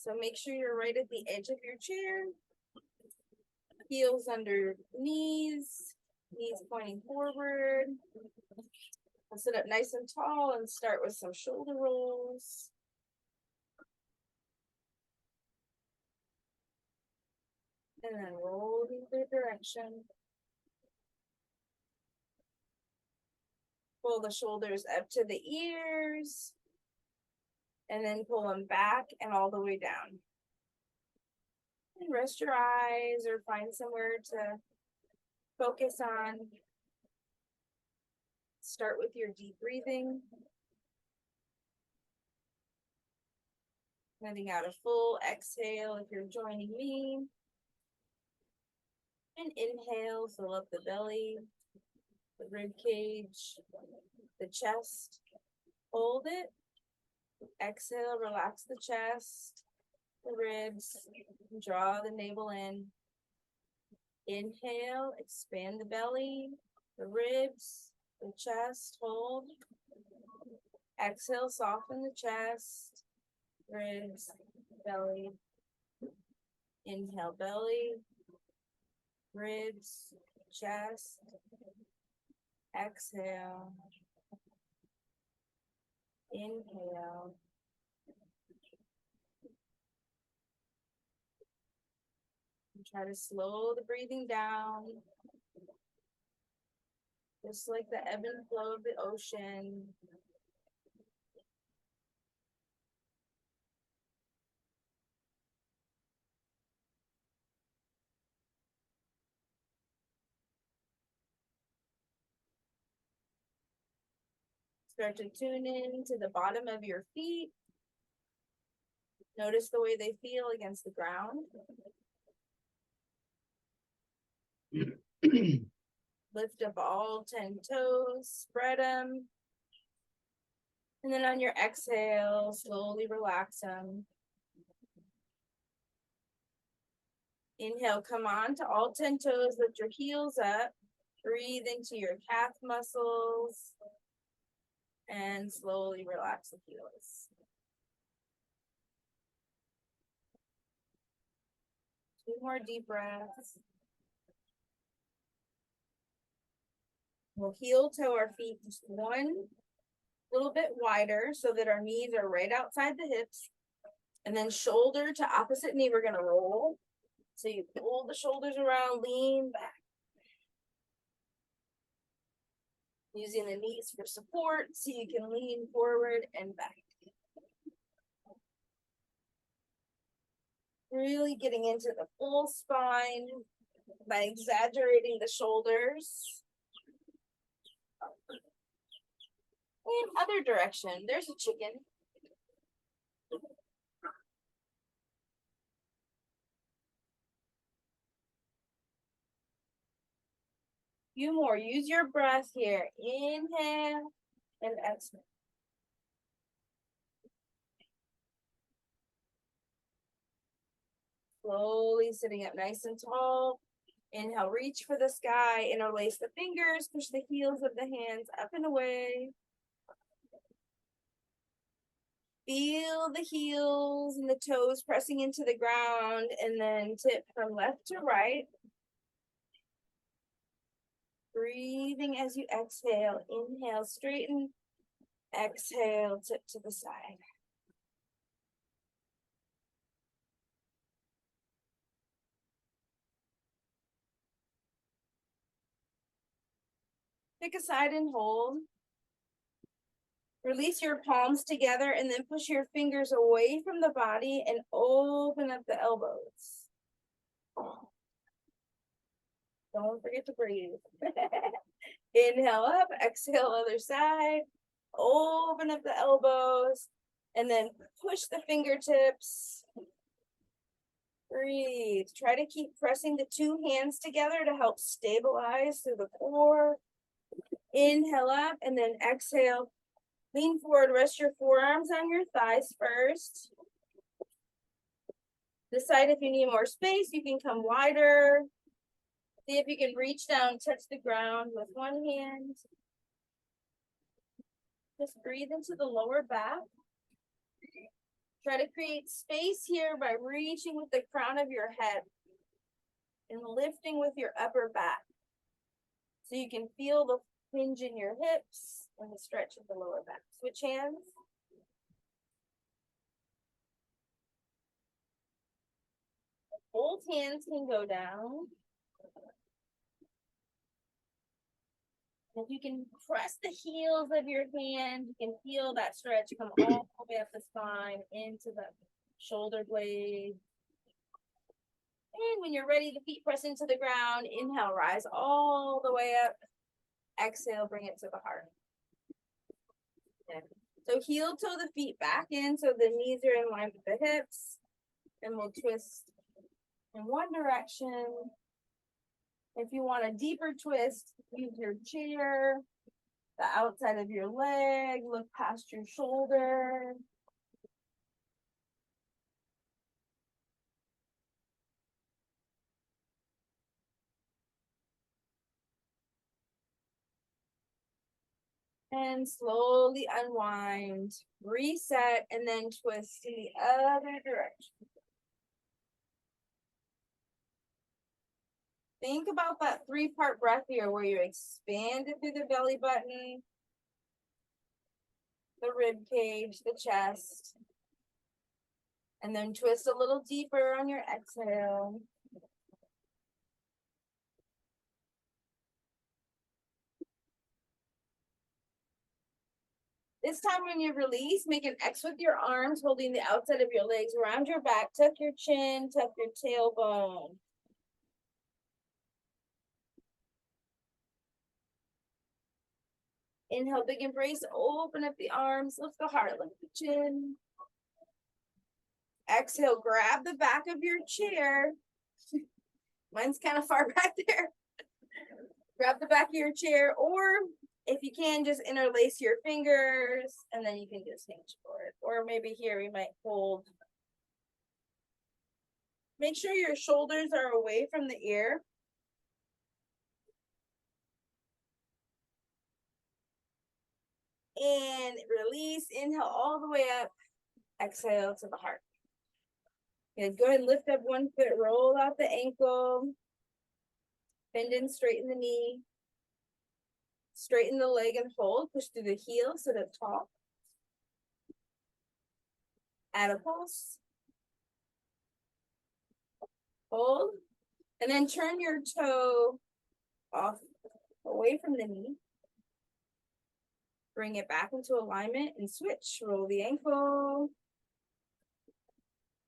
So make sure you're right at the edge of your chair. Heels under knees, knees pointing forward. We'll sit up nice and tall and start with some shoulder rolls. And then roll the other direction. Pull the shoulders up to the ears. And then pull them back and all the way down. And rest your eyes or find somewhere to focus on. Start with your deep breathing. Letting out a full exhale if you're joining me. And inhale, fill up the belly, the rib cage, the chest. Hold it. Exhale, relax the chest, the ribs, draw the navel in. Inhale, expand the belly, the ribs, the chest, hold. Exhale, soften the chest, ribs, belly. Inhale, belly, ribs, chest. Exhale. Inhale. And try to slow the breathing down. Just like the ebb and flow of the ocean. Start to tune in to the bottom of your feet. Notice the way they feel against the ground. Lift up all 10 toes, spread them. And then on your exhale, slowly relax them. Inhale, come on to all 10 toes, lift your heels up. Breathe into your calf muscles. And slowly relax the heels. 2 more deep breaths. We'll heel toe our feet just one little bit wider so that our knees are right outside the hips. And then shoulder to opposite knee, we're going to roll. So you pull the shoulders around, lean back. Using the knees for support so you can lean forward and back. Really getting into the full spine by exaggerating the shoulders. And other direction, there's a chicken. Few more, use your breath here. Inhale and exhale. Slowly sitting up nice and tall. Inhale, reach for the sky, interlace the fingers, push the heels of the hands up and away. Feel the heels and the toes pressing into the ground, and then tip from left to right. Breathing as you exhale. Inhale, straighten. Exhale, tip to the side. Pick a side and hold. Release your palms together and then push your fingers away from the body and open up the elbows. Don't forget to breathe. Inhale up, exhale other side. Open up the elbows and then push the fingertips. Breathe. Try to keep pressing the 2 hands together to help stabilize through the core. Inhale up and then exhale. Lean forward, rest your forearms on your thighs first. Decide if you need more space, you can come wider. See if you can reach down, touch the ground with one hand. Just breathe into the lower back. Try to create space here by reaching with the crown of your head and lifting with your upper back. So you can feel the hinge in your hips and the stretch of the lower back. Switch hands. Both hands can go down. If you can press the heels of your hand, you can feel that stretch come all the way up the spine into the shoulder blade. And when you're ready, the feet press into the ground. Inhale, rise all the way up. Exhale, bring it to the heart. So heel toe the feet back in so the knees are in line with the hips. And we'll twist in one direction. If you want a deeper twist, use your chair, the outside of your leg, look past your shoulder. And slowly unwind, reset, and then twist in the other direction. Think about that 3-part breath here where you expand it through the belly button, the rib cage, the chest, and then twist a little deeper on your exhale. This time when you release, make an X with your arms, holding the outside of your legs around your back. Tuck your chin, tuck your tailbone. Inhale, big embrace, open up the arms, lift the heart, lift the chin. Exhale, grab the back of your chair. Mine's kind of far back there. Grab the back of your chair, or if you can, just interlace your fingers, and then you can just hinge forward. Or maybe here we might hold. Make sure your shoulders are away from the ear. And release, inhale all the way up. Exhale to the heart. Good. Go ahead and lift up one foot, roll out the ankle. Bend in, straighten the knee. Straighten the leg and hold. Push through the heel, sit up tall. Add a pulse. Hold. And then turn your toe off, away from the knee. Bring it back into alignment and switch. Roll the ankle.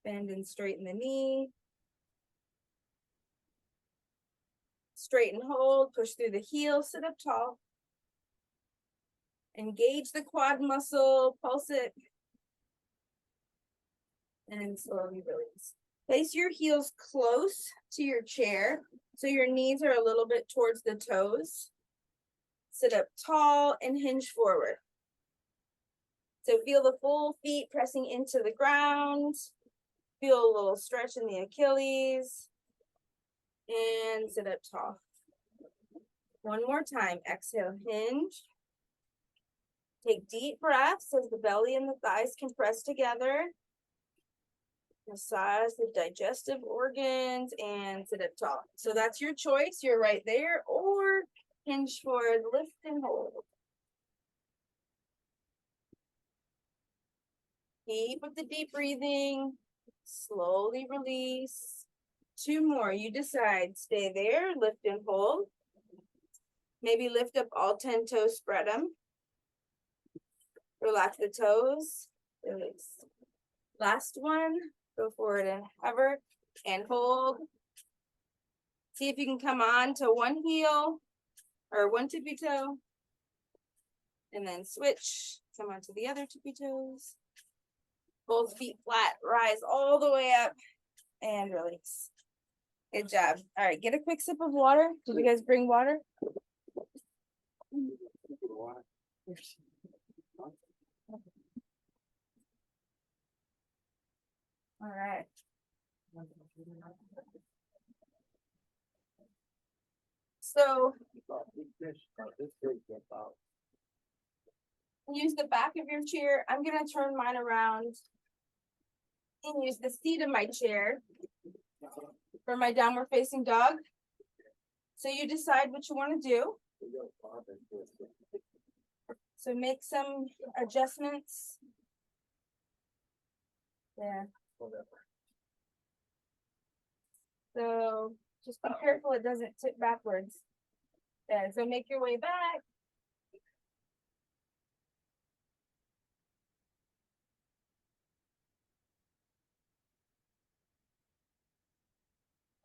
Bend and straighten the knee. Straighten, hold, push through the heel, sit up tall. Engage the quad muscle, pulse it. And slowly release. Place your heels close to your chair so your knees are a little bit towards the toes. Sit up tall and hinge forward. So feel the full feet pressing into the ground. Feel a little stretch in the Achilles. And sit up tall. One more time. Exhale, hinge. Take deep breaths as the belly and the thighs compress together. Massage the digestive organs and sit up tall. So that's your choice. You're right there, or hinge forward, lift and hold. Keep with the deep breathing. Slowly release. 2 more. You decide. Stay there, lift and hold. Maybe lift up all 10 toes, spread them. Relax the toes. Release. Last one. Go forward and hover and hold. See if you can come on to one heel or one tippy toe. And then switch. Come on to the other tippy toes. Both feet flat. Rise all the way up and release. Good job. All right, get a quick sip of water. Did you guys bring water? All right. So use the back of your chair. I'm going to turn mine around and use the seat of my chair for my downward facing dog. So you decide what you want to do. So make some adjustments. There. So just be careful it doesn't tip backwards. There, so make your way back.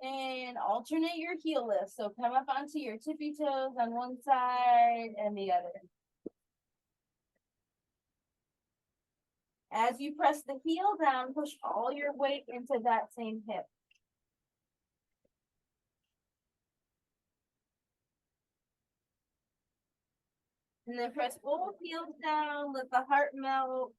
And alternate your heel lift. So come up onto your tippy toes on one side and the other. As you press the heel down, push all your weight into that same hip. And then press both heels down, let the heart melt.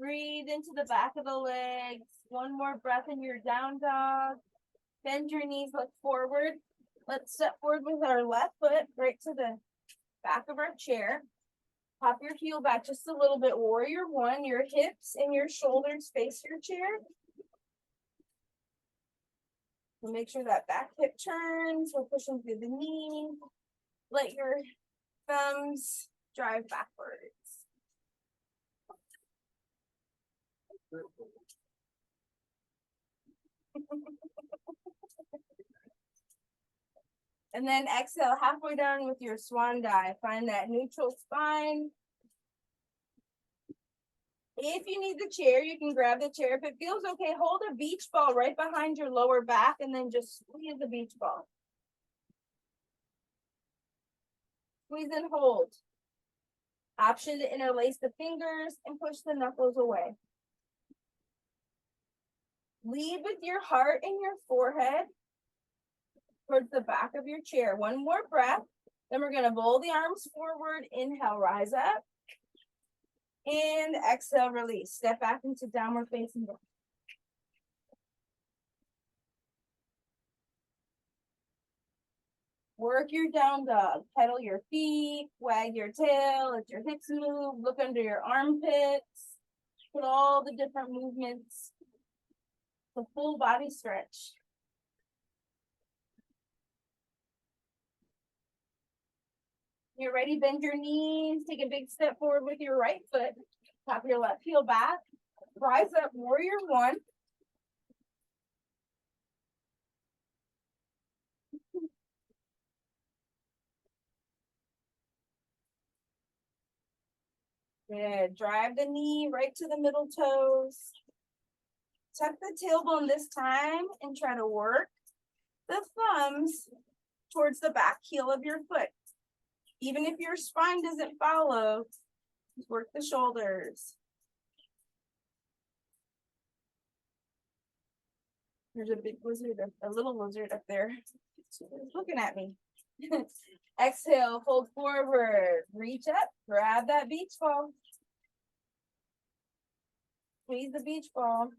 Breathe into the back of the legs. One more breath in your down dog. Bend your knees, look forward. Let's step forward with our left foot right to the back of our chair. Pop your heel back just a little bit. Warrior one, your hips and your shoulders face your chair. So make sure that back hip turns. We're pushing through the knee. Let your thumbs drive backwards. And then exhale halfway down with your swan dive. Find that neutral spine. If you need the chair, you can grab the chair. If it feels okay, hold a beach ball right behind your lower back and then just squeeze the beach ball. Squeeze and hold. Option to interlace the fingers and push the knuckles away. Lead with your heart and your forehead towards the back of your chair. One more breath. Then we're going to roll the arms forward. Inhale, rise up. And exhale, release. Step back into downward facing dog. Work your down dog. Pedal your feet, wag your tail, let your hips move, look under your armpits. Put all the different movements. The full body stretch. You're ready, bend your knees, take a big step forward with your right foot. Pop your left heel back. Rise up, warrior one. Good. Drive the knee right to the middle toes. Tuck the tailbone this time and try to work the thumbs towards the back heel of your foot. Even if your spine doesn't follow, work the shoulders. There's a big lizard, a little lizard up there. It's looking at me. Exhale, fold forward, reach up, grab that beach ball. Squeeze the beach ball.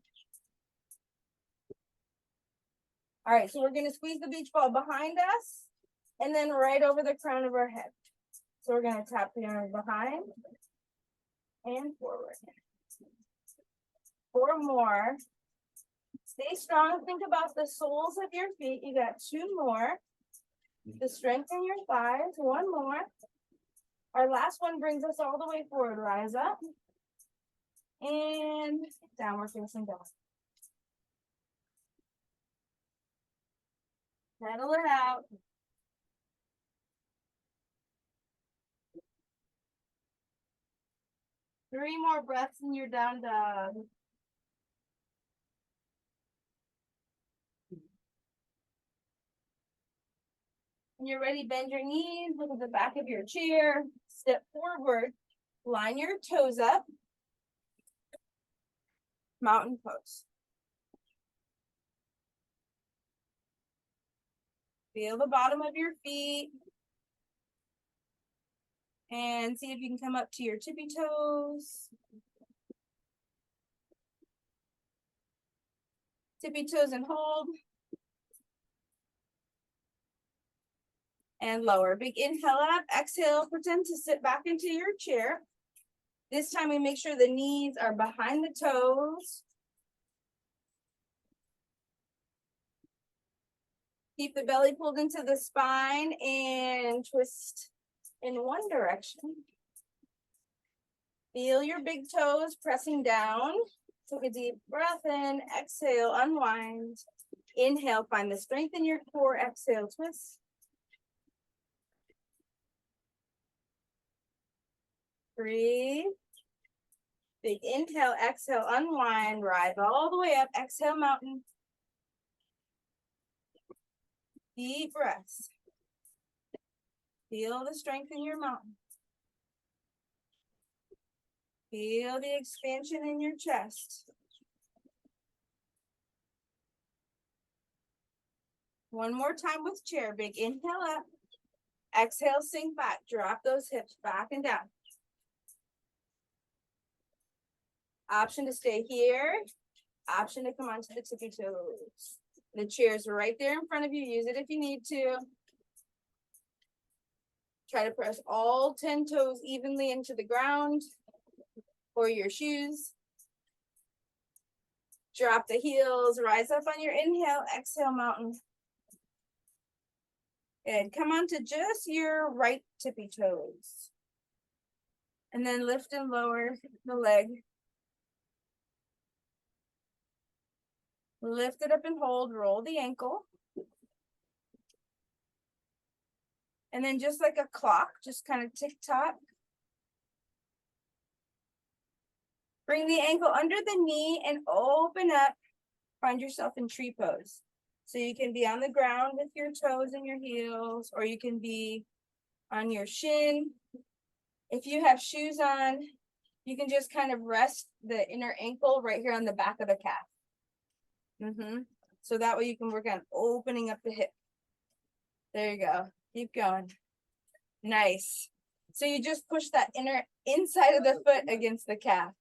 All right, so we're gonna squeeze the beach ball behind us and then right over the crown of our head. So we're gonna tap the arms behind and forward. 4 more. Stay strong. Think about the soles of your feet. You got 2 more. To strengthen your thighs. 1 more. Our last one brings us all the way forward. Rise up. And downward facing dog. Pedal it out. Three more breaths in your down dog. When you're ready, bend your knees, look at the back of your chair, step forward, line your toes up, mountain pose. Feel the bottom of your feet. And see if you can come up to your tippy toes. Tippy toes and hold. And lower. Big inhale up, exhale, pretend to sit back into your chair. This time we make sure the knees are behind the toes. Keep the belly pulled into the spine and twist in one direction. Feel your big toes pressing down. Take a deep breath in, exhale, unwind. Inhale, find the strength in your core, exhale, twist. Breathe. Big inhale, exhale, unwind, rise all the way up, exhale, mountain. Deep breaths. Feel the strength in your mountain. Feel the expansion in your chest. One more time with chair. Big inhale up. Exhale, sink back. Drop those hips back and down. Option to stay here. Option to come onto the tippy toes. The chair's right there in front of you. Use it if you need to. Try to press all 10 toes evenly into the ground or your shoes. Drop the heels. Rise up on your inhale. Exhale, mountain. Good. Come on to just your right tippy toes. And then lift and lower the leg. Lift it up and hold, roll the ankle. And then just like a clock, just kind of tick-tock. Bring the ankle under the knee and open up. Find yourself in tree pose. So you can be on the ground with your toes and your heels, or you can be on your shin. If you have shoes on, you can just kind of rest the inner ankle right here on the back of the calf. So that way you can work on opening up the hip. There you go. Keep going. Nice. So you just push that inner inside of the foot against the calf.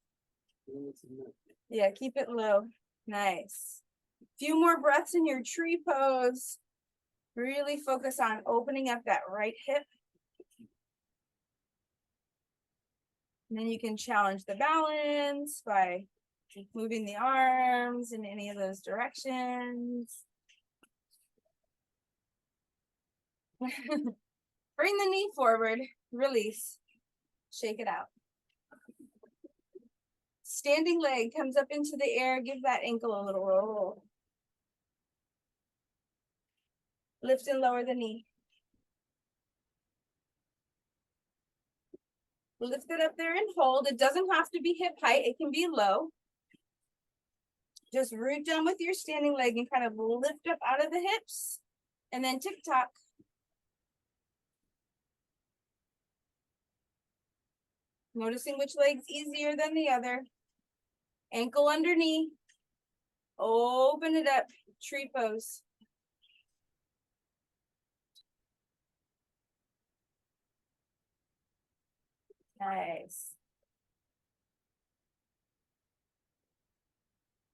Yeah, keep it low. Nice. Few more breaths in your tree pose. Really focus on opening up that right hip. And then you can challenge the balance by moving the arms in any of those directions. Bring the knee forward, release, shake it out. Standing leg comes up into the air, give that ankle a little roll. Lift and lower the knee. Lift it up there and hold. It doesn't have to be hip height, it can be low. Just root down with your standing leg and kind of lift up out of the hips. And then tick-tock. Noticing which leg's easier than the other. Ankle under knee. Open it up. Tree pose. Nice.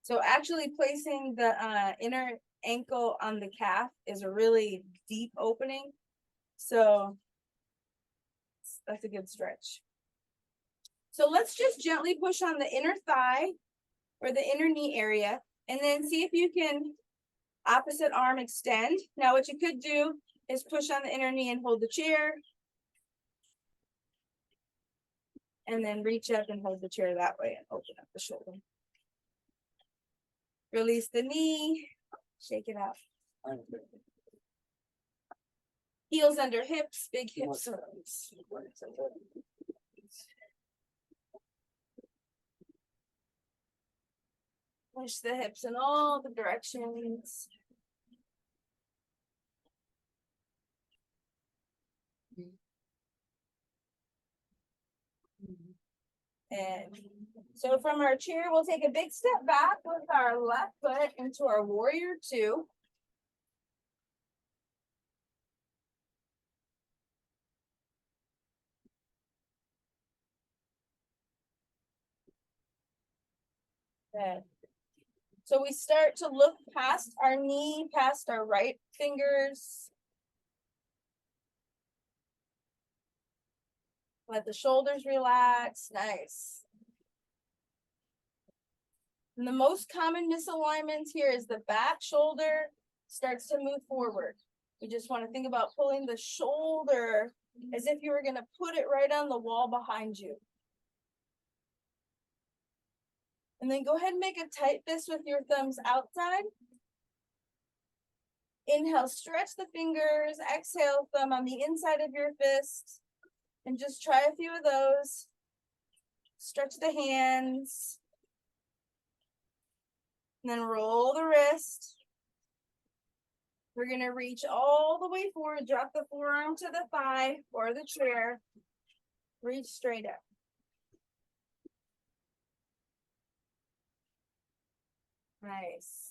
So actually placing the inner ankle on the calf is a really deep opening. So that's a good stretch. So let's just gently push on the inner thigh or the inner knee area, and then see if you can opposite arm extend. Now what you could do is push on the inner knee and hold the chair. And then reach up and hold the chair that way and open up the shoulder. Release the knee, shake it out. Heels under hips, big hips. Push the hips in all the directions. And so from our chair, we'll take a big step back with our left foot into our warrior two. Good. So we start to look past our knee, past our right fingers. Let the shoulders relax. Nice. And the most common misalignments here is the back shoulder starts to move forward. You just want to think about pulling the shoulder as if you were going to put it right on the wall behind you. And then go ahead and make a tight fist with your thumbs outside. Inhale, stretch the fingers. Exhale, thumb on the inside of your fist. And just try a few of those. Stretch the hands. And then roll the wrist. We're going to reach all the way forward. Drop the forearm to the thigh or the chair. Reach straight up. Nice.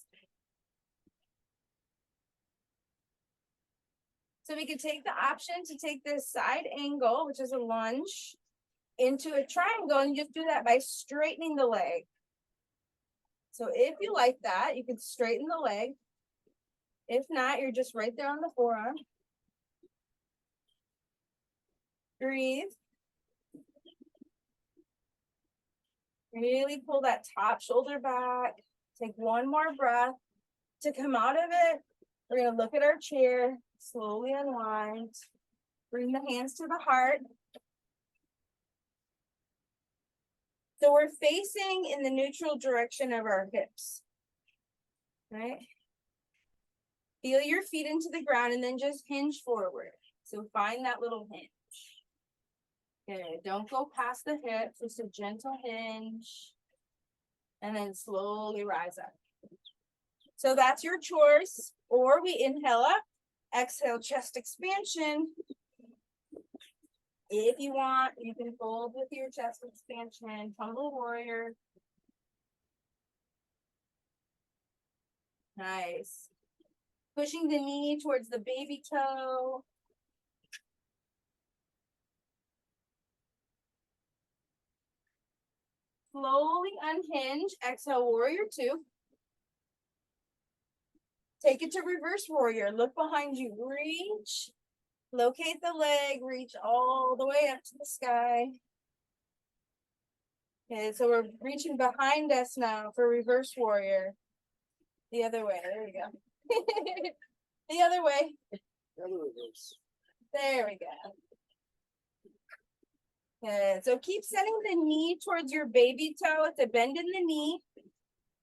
So we could take the option to take this side angle, which is a lunge, into a triangle, and just do that by straightening the leg. So if you like that, you can straighten the leg. If not, you're just right there on the forearm. Breathe. Really pull that top shoulder back. Take one more breath. To come out of it, we're going to look at our chair, slowly unwind. Bring the hands to the heart. So we're facing in the neutral direction of our hips, right? Feel your feet into the ground and then just hinge forward. So find that little hinge. Good, don't go past the hips, just a gentle hinge. And then slowly rise up. So that's your choice. Or we inhale up, exhale, chest expansion. If you want, you can fold with your chest expansion, tumble warrior. Nice. Pushing the knee towards the baby toe. Slowly unhinge, exhale, warrior two. Take it to reverse warrior. Look behind you, reach. Locate the leg, reach all the way up to the sky. Okay, so we're reaching behind us now for reverse warrior. The other way, there we go. The other way. There we go. Okay, so keep sending the knee towards your baby toe. It's a bend in the knee.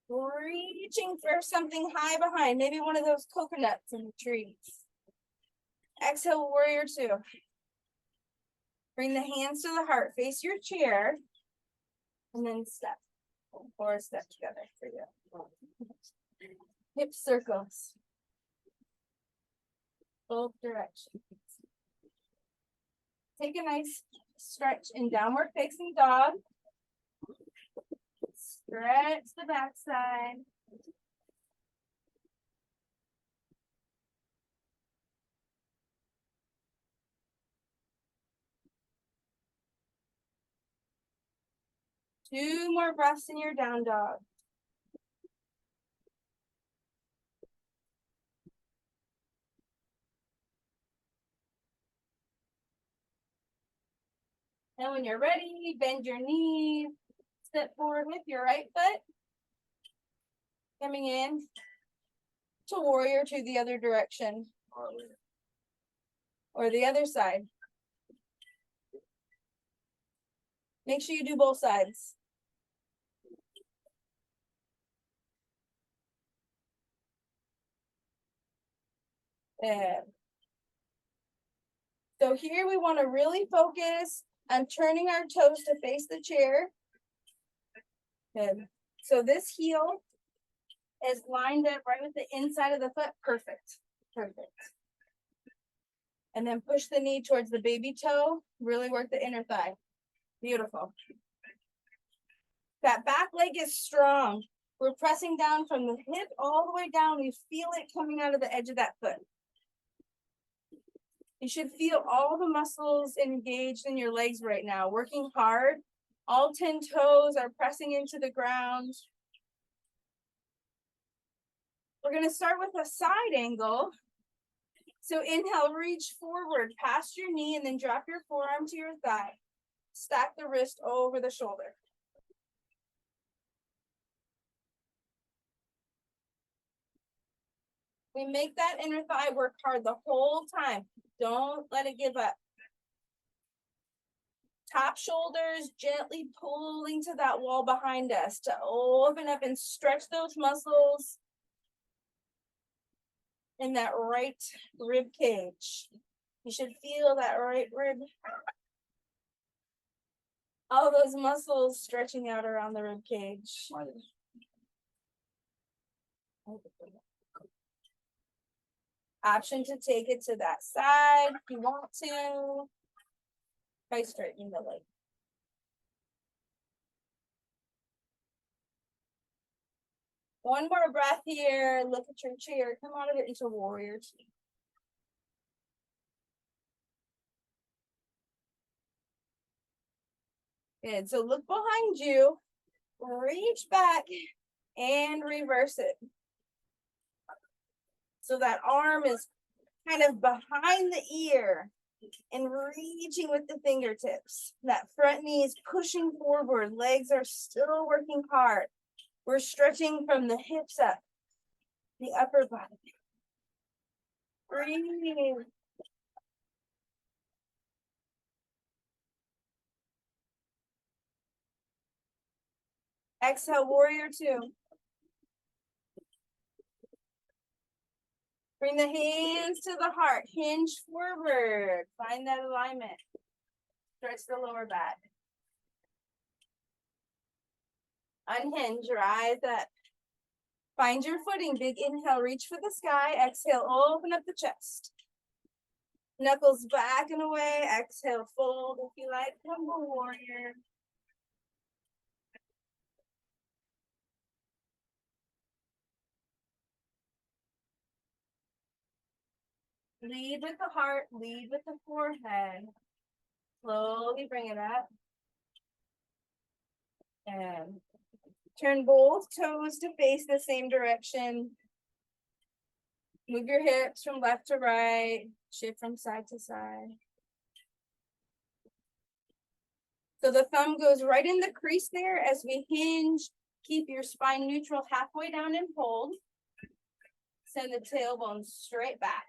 Reaching for something high behind, maybe one of those coconuts in the trees. Exhale, warrior two. Bring the hands to the heart, face your chair, and then step. Or step together for you. Hip circles. Both directions. Take a nice stretch in downward facing dog. Stretch the backside. Two more breaths in your down dog. And when you're ready, bend your knees, step forward with your right foot. Coming in to warrior to the other direction. Or the other side. Make sure you do both sides. There. So here we want to really focus on turning our toes to face the chair. Good. So this heel is lined up right with the inside of the foot. Perfect. Perfect. And then push the knee towards the baby toe. Really work the inner thigh. Beautiful. That back leg is strong. We're pressing down from the hip all the way down. We feel it coming out of the edge of that foot. You should feel all the muscles engaged in your legs right now, working hard. All 10 toes are pressing into the ground. We're going to start with a side angle. So inhale, reach forward past your knee and then drop your forearm to your thigh. stack the wrist over the shoulder. We make that inner thigh work hard the whole time. Don't let it give up. Top shoulders gently pulling to that wall behind us to open up and stretch those muscles in that right rib cage. You should feel that right rib. All those muscles stretching out around the rib cage. Option to take it to that side if you want to. Try straightening the leg. One more breath here. Look at your chair. Come out of it into warrior two. Good. So look behind you. Reach back and reverse it. So that arm is kind of behind the ear and reaching with the fingertips. That front knee is pushing forward. Legs are still working hard. We're stretching from the hips up, the upper body. Breathe. Exhale, warrior two. Bring the hands to the heart. Hinge forward. Find that alignment. Stretch the lower back. Unhinge, rise up. Find your footing. Big inhale, reach for the sky. Exhale, open up the chest. Knuckles back and away. Exhale, fold if you like. Humble warrior. Lead with the heart, lead with the forehead. Slowly bring it up. And turn both toes to face the same direction. Move your hips from left to right. Shift from side to side. So the thumb goes right in the crease there as we hinge. Keep your spine neutral halfway down and hold. Send the tailbone straight back.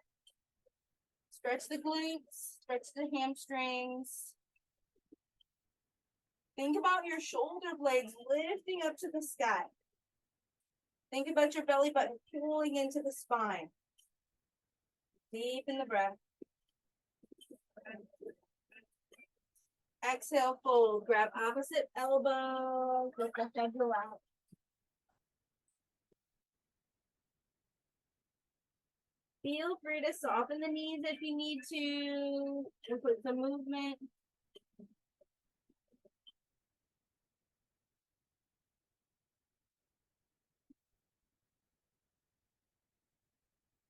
Stretch the glutes, stretch the hamstrings. Think about your shoulder blades lifting up to the sky. Think about your belly button pulling into the spine. Deepen the breath. Exhale, fold. Grab opposite elbow. Lift left ankle out. Feel free to soften the knees if you need to, and put some movement.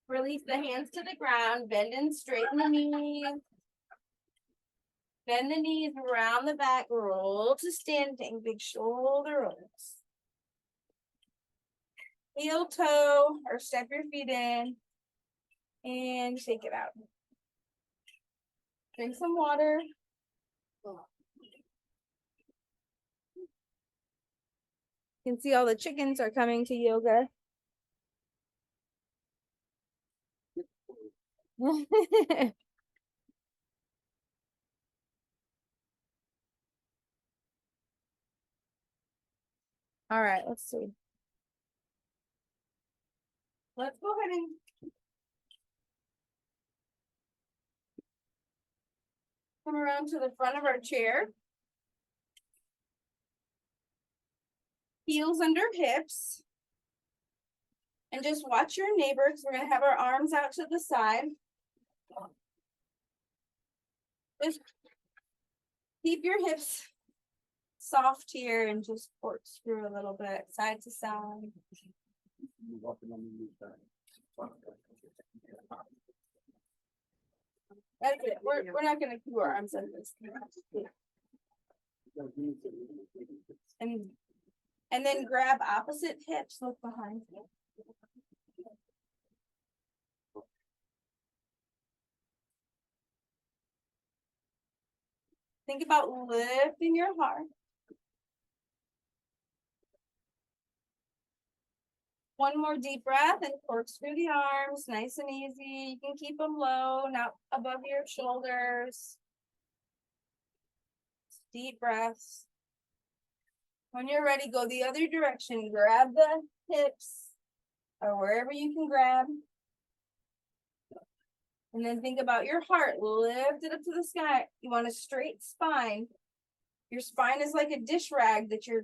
Release the hands to the ground, bend and straighten the knees. Bend the knees around the back, roll to standing, big shoulder rolls. Heel toe, or step your feet in, and shake it out. Drink some water. You can see all the chickens are coming to yoga. All right, let's see. Let's go ahead and come around to the front of our chair. Heels under hips. And just watch your neighbors. We're going to have our arms out to the side. Just keep your hips soft here and just corkscrew a little bit side to side. That's it. We're not going to keep our arms under this. And then grab opposite hips, look behind you. Think about lifting your heart. One more deep breath and corkscrew the arms, nice and easy. You can keep them low, not above your shoulders. Deep breaths. When you're ready, go the other direction. Grab the hips or wherever you can grab. And then think about your heart. Lift it up to the sky. You want a straight spine. Your spine is like a dish rag that you're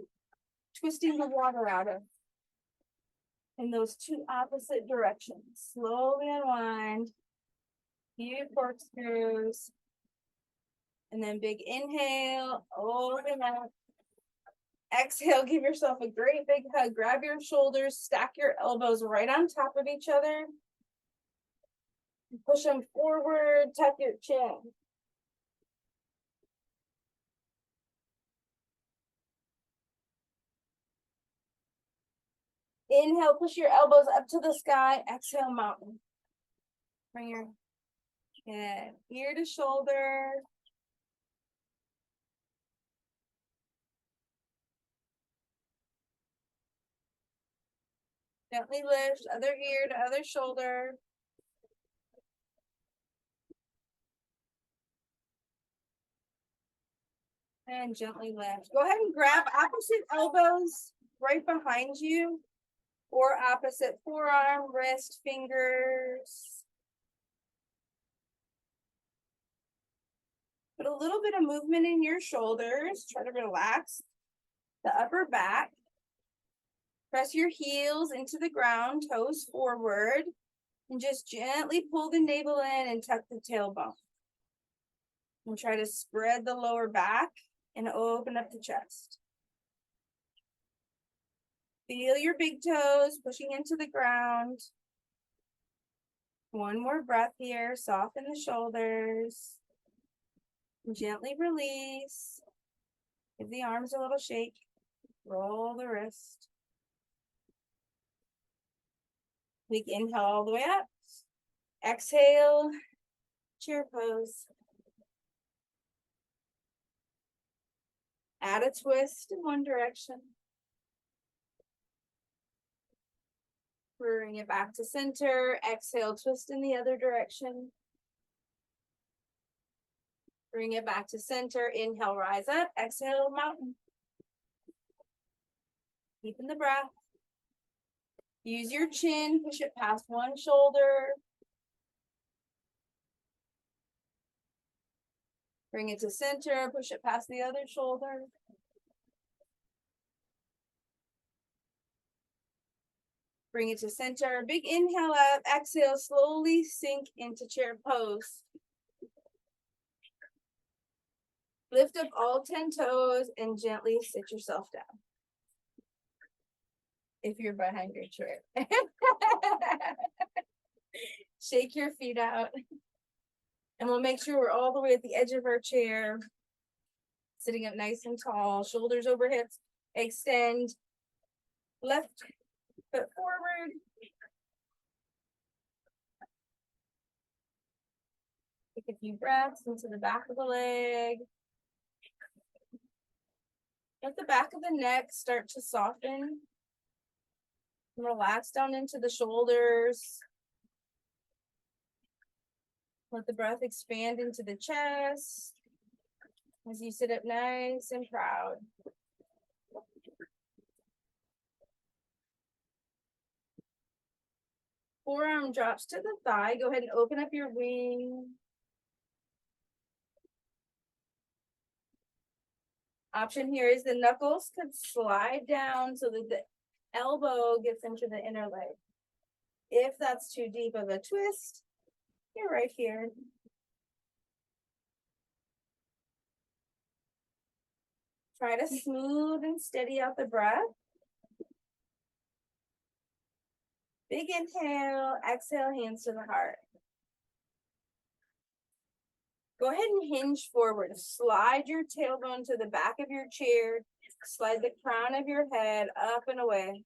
twisting the water out of. In those two opposite directions. Slowly unwind. Few corkscrews. And then big inhale. Open up. Exhale, give yourself a great big hug. Grab your shoulders. Stack your elbows right on top of each other. Push them forward. Tuck your chin. Inhale, push your elbows up to the sky. Exhale, mountain. Bring your head ear to shoulder. Gently lift, other ear to other shoulder. And gently lift. Go ahead and grab opposite elbows right behind you, or opposite forearm, wrist, fingers. Put a little bit of movement in your shoulders. Try to relax the upper back. Press your heels into the ground, toes forward, and just gently pull the navel in and tuck the tailbone. And try to spread the lower back and open up the chest. Feel your big toes pushing into the ground. One more breath here. Soften the shoulders. Gently release. Give the arms a little shake. Roll the wrist. Big inhale all the way up. Exhale. Chair pose. Add a twist in one direction. Bring it back to center. Exhale, twist in the other direction. Bring it back to center. Inhale, rise up. Exhale, mountain. Deepen the breath. Use your chin. Push it past one shoulder. Bring it to center. Push it past the other shoulder. Bring it to center. Big inhale up. Exhale, slowly sink into chair pose. Lift up all 10 toes and gently sit yourself down. If you're behind your chair. Shake your feet out. And we'll make sure we're all the way at the edge of our chair. Sitting up nice and tall. Shoulders over hips. Extend. Left foot forward. Take a few breaths into the back of the leg. Let the back of the neck start to soften. Relax down into the shoulders. Let the breath expand into the chest as you sit up nice and proud. Forearm drops to the thigh. Go ahead and open up your wing. Option here is the knuckles could slide down so that the elbow gets into the inner leg. If that's too deep of a twist, you're right here. Try to smooth and steady out the breath. Big inhale, exhale, hands to the heart. Go ahead and hinge forward. Slide your tailbone to the back of your chair. Slide the crown of your head up and away.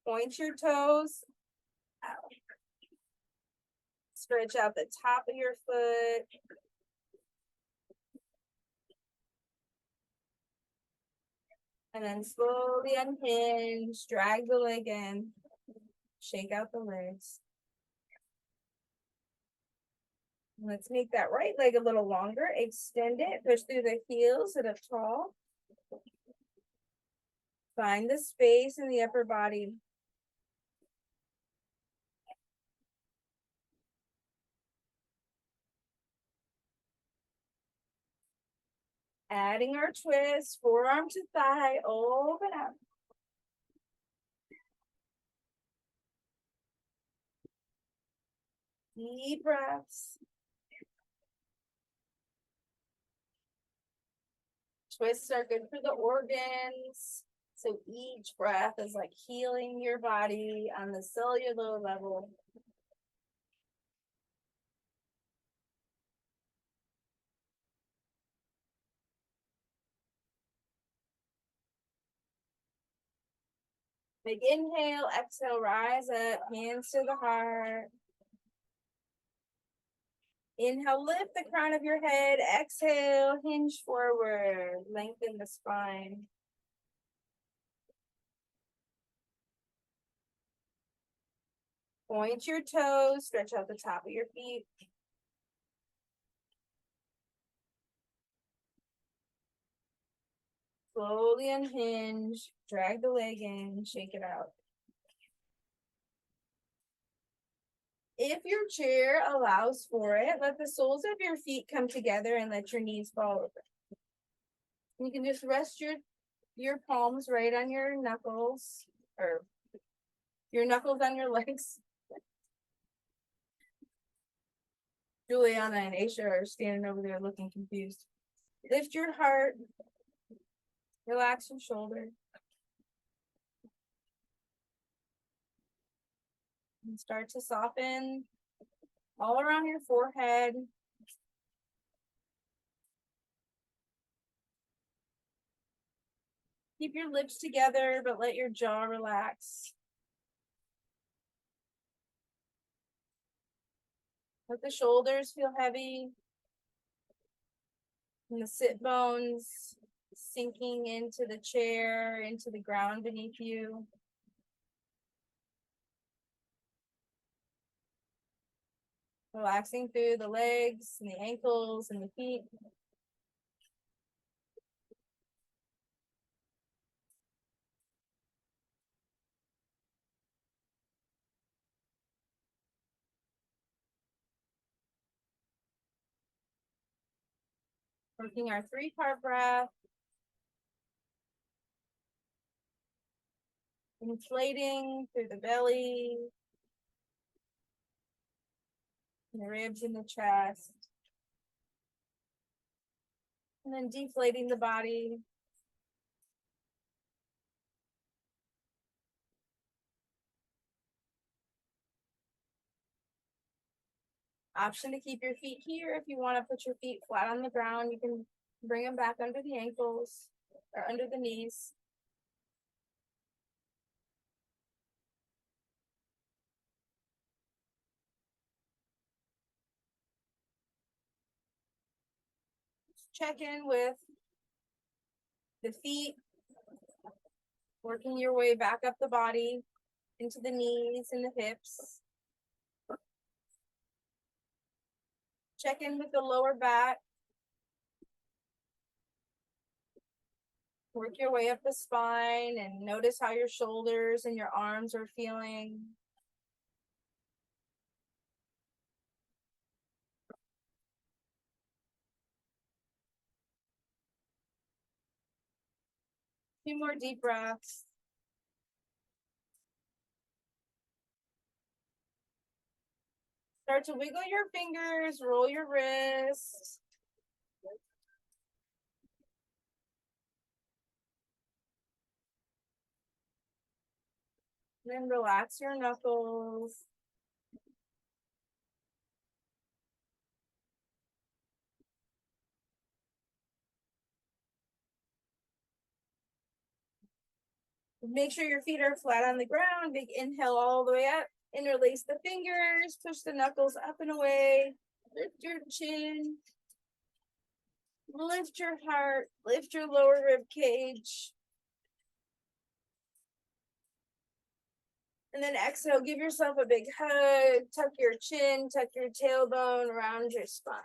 Point your toes out. Stretch out the top of your foot. And then slowly unhinge, drag the leg in, shake out the legs. Let's make that right leg a little longer. Extend it, push through the heels, sit up tall. Find the space in the upper body. Adding our twist, forearm to thigh, open up. Deep breaths. Twists are good for the organs. So each breath is like healing your body on the cellular level. Big inhale, exhale, rise up, hands to the heart. Inhale, lift the crown of your head. Exhale, hinge forward, lengthen the spine. Point your toes, stretch out the top of your feet. Slowly unhinge, drag the leg in, shake it out. If your chair allows for it, let the soles of your feet come together and let your knees fall over. You can just rest your palms right on your knuckles, or your knuckles on your legs. Juliana and Aisha are standing over there looking confused. Lift your heart, relax your shoulder. And start to soften all around your forehead. Keep your lips together, but let your jaw relax. Let the shoulders feel heavy. And the sit bones sinking into the chair, into the ground beneath you. Relaxing through the legs and the ankles and the feet. Working our 3-part breath. Inflating through the belly, the ribs and the chest. And then deflating the body. Option to keep your feet here. If you want to put your feet flat on the ground, you can bring them back under the ankles or under the knees. Check in with the feet, working your way back up the body into the knees and the hips. Check in with the lower back. Work your way up the spine and notice how your shoulders and your arms are feeling. A few more deep breaths. Start to wiggle your fingers, roll your wrists. Then relax your knuckles. Make sure your feet are flat on the ground. Big inhale all the way up. Interlace the fingers, push the knuckles up and away, lift your chin, lift your heart, lift your lower rib cage. And then exhale, give yourself a big hug, tuck your chin, tuck your tailbone around your spine.